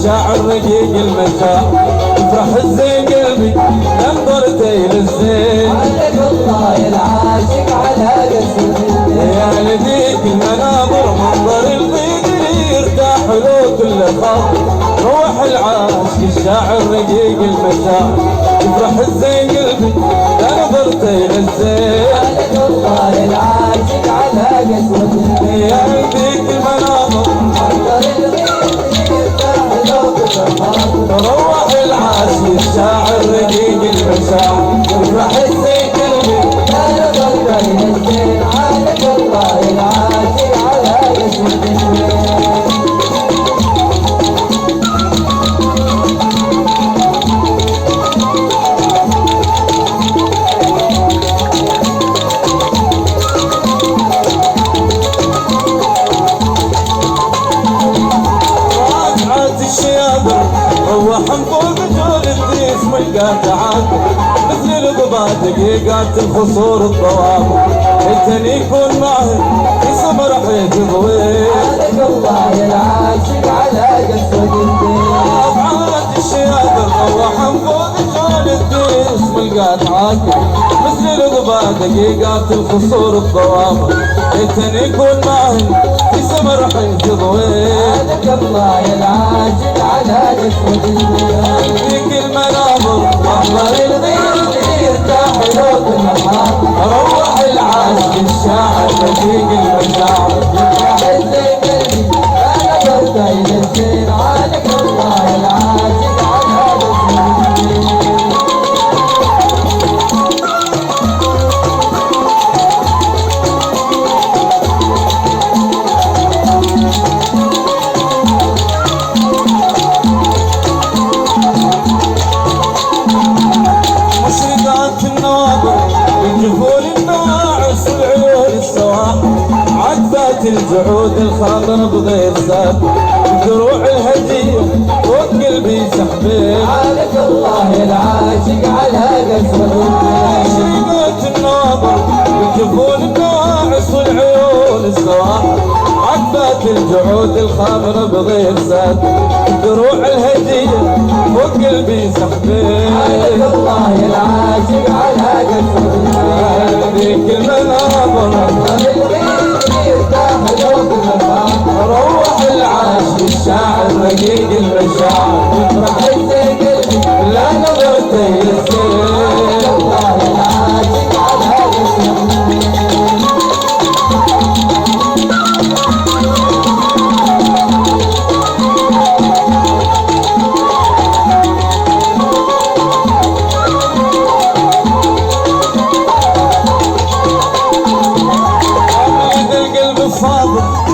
الشاعر رقيق المشاعر يفرح الزين قلبي نظرتي للزين عليك الله العاشق على قصدي يا لذيك المناظر منظر الضيق يرتاح له كل خاطر روح العاشق الشاعر رقيق المشاعر يفرح الزين قلبي نظرتي للزين عليك الله العاشق على قصدي يا لذيك المناظر روح العاشق الشاعر رقيق المشاعر يفرح الزين قلبي لا نظر بين الزين عليك الله العاشق على قصدي روحن فوق جول الديس ملقى تعاقب مثل القضاء دقيقات الخصور الضوابط التاني يكون معه في صبر حيث ضويل عليك الله العاشق على قصدي أفعالة الشيادر روحن فوق جول الديس ملقى تعاقب مثل القضاء دقيقات الخصور الضوابط التاني يكون معه في صبر حيث ضويل عليك الله العاشق على قصدي فيك المناظر منظر الغير يرتاح له كل خاطر روح العاشق الشاعر رقيق المشاعر يفرح الزين قلبي لا نظرت الى الزين عليك الله العاشق على قصدي الجعود الخاطر بغير ساب دروع الهدية فوق قلبي سحبين عليك الله العاشق على قصدي شريقات الناظر بالجفون الناعس والعيون السواح عقبات الجعود الخضر بغير ساد دروع الهدية فوق قلبي سحبين عليك الله العاشق على قصدي ذيك المناظر روح العاشق الشاعر رقيق المشاعر يفرح الزين قلبي لا نظرتي للزين الله العاشق على قصدي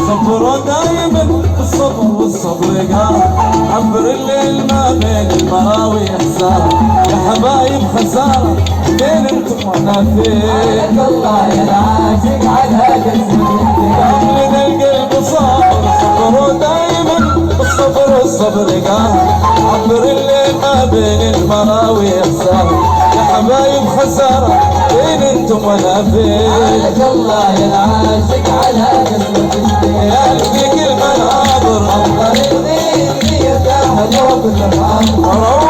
صبر دايما الصبر والصبر قال عبر الليل ما بين المراوي حسارة يا حبايب خسارة بين انتم وانا فين عليك الله العاشق على قصدي قبل ذا القلب صبر دايما الصبر والصبر قال عبر الليل ما بين المراوي حسارة يا حبايب خسارة بين انتم وانا فين عليك الله العاشق على قصدي يا فيك المناظر منظر الغير يرتاح له كل خاطر